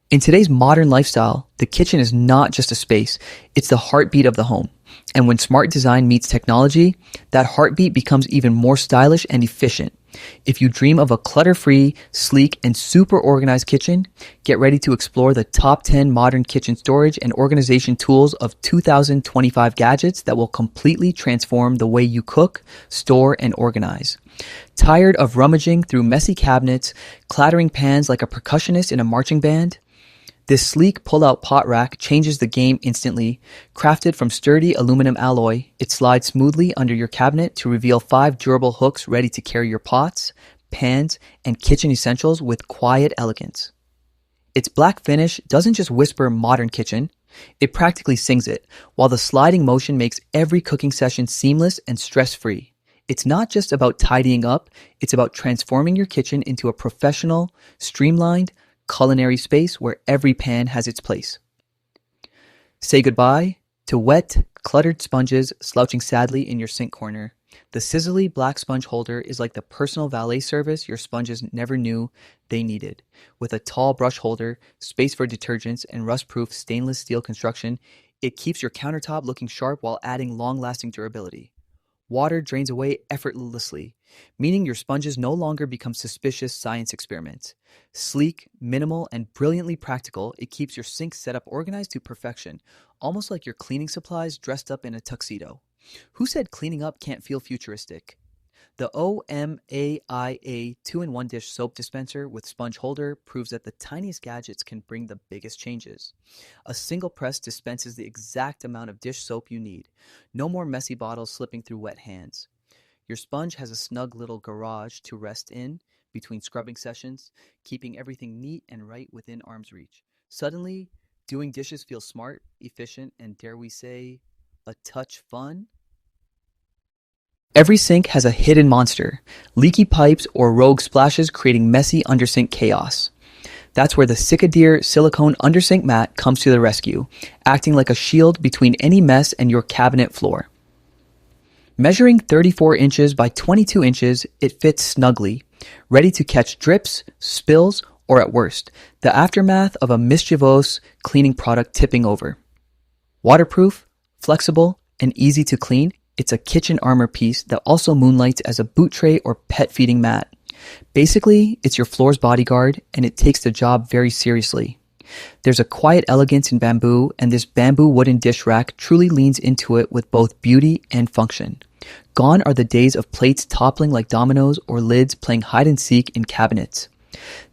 In today's modern lifestyle, the kitchen is not just a space, it's the heartbeat of the home. And when smart design meets technology, that heartbeat becomes even more stylish and efficient. If you dream of a clutter-free, sleek, and super organized kitchen, get ready to explore the top 10 modern kitchen storage and organization tools of 2025 gadgets that will completely transform the way you cook, store, and organize. Tired of rummaging through messy cabinets, clattering pans like a percussionist in a marching band? This sleek pull-out pot rack changes the game instantly. Crafted from sturdy aluminum alloy, it slides smoothly under your cabinet to reveal 5 durable hooks ready to carry your pots, pans, and kitchen essentials with quiet elegance. Its black finish doesn't just whisper modern kitchen, it practically sings it, while the sliding motion makes every cooking session seamless and stress-free. It's not just about tidying up, it's about transforming your kitchen into a professional, streamlined, culinary space where every pan has its place. Say goodbye to wet, cluttered sponges slouching sadly in your sink corner. The sizzly black sponge holder is like the personal valet service your sponges never knew they needed. With a tall brush holder, space for detergents, and rust-proof stainless steel construction, it keeps your countertop looking sharp while adding long-lasting durability. Water drains away effortlessly, meaning your sponges no longer become suspicious science experiments. Sleek, minimal, and brilliantly practical, it keeps your sink setup organized to perfection, almost like your cleaning supplies dressed up in a tuxedo. Who said cleaning up can't feel futuristic? The OMAIA 2-in-1 dish soap dispenser with sponge holder proves that the tiniest gadgets can bring the biggest changes. A single press dispenses the exact amount of dish soap you need. No more messy bottles slipping through wet hands. Your sponge has a snug little garage to rest in between scrubbing sessions, keeping everything neat and right within arm's reach. Suddenly, doing dishes feels smart, efficient, and dare we say, a touch fun? Every sink has a hidden monster, leaky pipes or rogue splashes creating messy undersink chaos. That's where the Cicadeer silicone undersink mat comes to the rescue, acting like a shield between any mess and your cabinet floor. Measuring 34 inches by 22 inches, it fits snugly, ready to catch drips, spills, or at worst, the aftermath of a mischievous cleaning product tipping over. Waterproof, flexible, and easy to clean, it's a kitchen armor piece that also moonlights as a boot tray or pet feeding mat. Basically, it's your floor's bodyguard, and it takes the job very seriously. There's a quiet elegance in bamboo, and this bamboo wooden dish rack truly leans into it with both beauty and function. Gone are the days of plates toppling like dominoes or lids playing hide and seek in cabinets.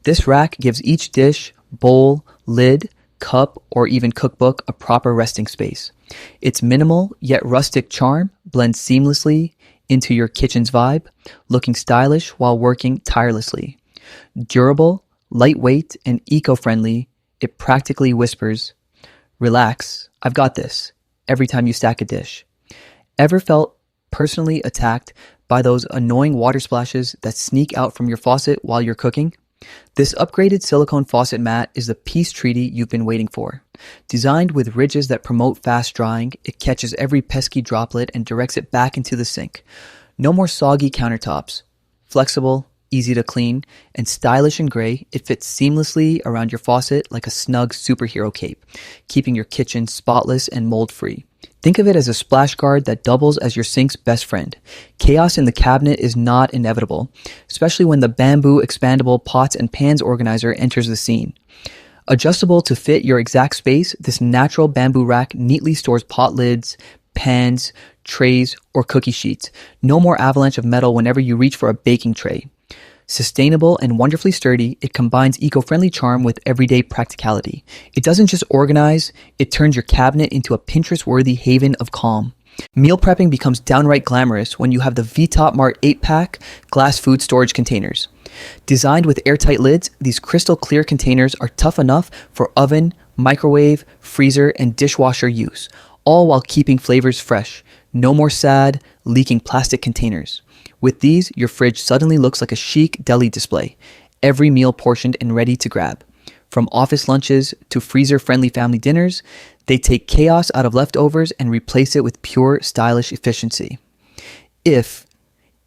This rack gives each dish, bowl, lid, cup, or even cookbook a proper resting space. Its minimal yet rustic charm blends seamlessly into your kitchen's vibe, looking stylish while working tirelessly. Durable, lightweight, and eco-friendly, it practically whispers, "Relax, I've got this," every time you stack a dish. Ever felt personally attacked by those annoying water splashes that sneak out from your faucet while you're cooking? This upgraded silicone faucet mat is the peace treaty you've been waiting for. Designed with ridges that promote fast drying, it catches every pesky droplet and directs it back into the sink. No more soggy countertops. Flexible, easy to clean, and stylish in gray, it fits seamlessly around your faucet like a snug superhero cape, keeping your kitchen spotless and mold-free. Think of it as a splash guard that doubles as your sink's best friend. Chaos in the cabinet is not inevitable, especially when the bamboo expandable pots and pans organizer enters the scene. Adjustable to fit your exact space, this natural bamboo rack neatly stores pot lids, pans, trays, or cookie sheets. No more avalanche of metal whenever you reach for a baking tray. Sustainable and wonderfully sturdy, it combines eco-friendly charm with everyday practicality. It doesn't just organize, it turns your cabinet into a Pinterest-worthy haven of calm. Meal prepping becomes downright glamorous when you have the VTop Mart 8-pack glass food storage containers. Designed with airtight lids, these crystal clear containers are tough enough for oven, microwave, freezer, and dishwasher use, all while keeping flavors fresh. No more sad, leaking plastic containers. With these, your fridge suddenly looks like a chic deli display, every meal portioned and ready to grab. From office lunches to freezer-friendly family dinners, they take chaos out of leftovers and replace it with pure, stylish efficiency. If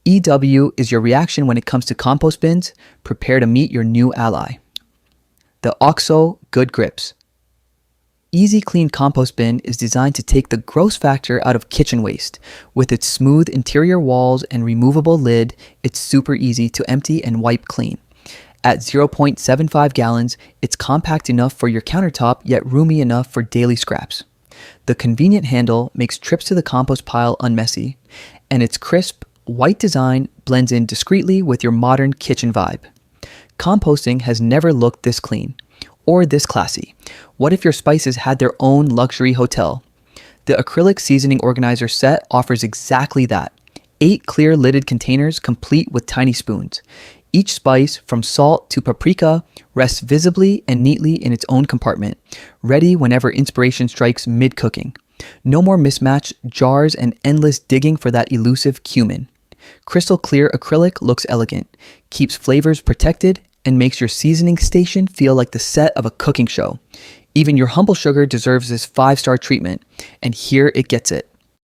EW is your reaction when it comes to compost bins, prepare to meet your new ally. the OXO Good Grips. Easy Clean Compost Bin is designed to take the gross factor out of kitchen waste. With its smooth interior walls and removable lid, it's super easy to empty and wipe clean. At 0.75 gallons, it's compact enough for your countertop yet roomy enough for daily scraps. The convenient handle makes trips to the compost pile unmessy, and its crisp, white design blends in discreetly with your modern kitchen vibe. Composting has never looked this clean or this classy. What if your spices had their own luxury hotel? The acrylic seasoning organizer set offers exactly that. 8 clear lidded containers complete with tiny spoons. Each spice, from salt to paprika, rests visibly and neatly in its own compartment, ready whenever inspiration strikes mid-cooking. No more mismatched jars and endless digging for that elusive cumin. Crystal clear acrylic looks elegant, keeps flavors protected, and makes your seasoning station feel like the set of a cooking show. Even your humble sugar deserves this 5-star treatment, and here it gets it.